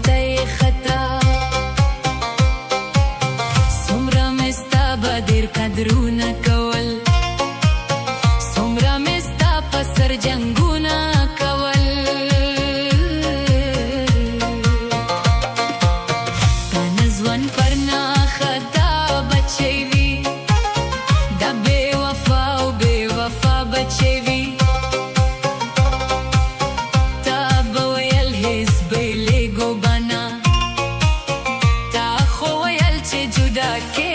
ته یې خطا څومره مې ستا به ډېر قدرونه کول څومره مې ستا په سر جنګونه کول تا نه ژوند پر ناخطا بچی وي دا بې وفا او بې وفا بچی وي تا به ویل هېڅ بېلېږو به نه تا خو ویل چې جدا کې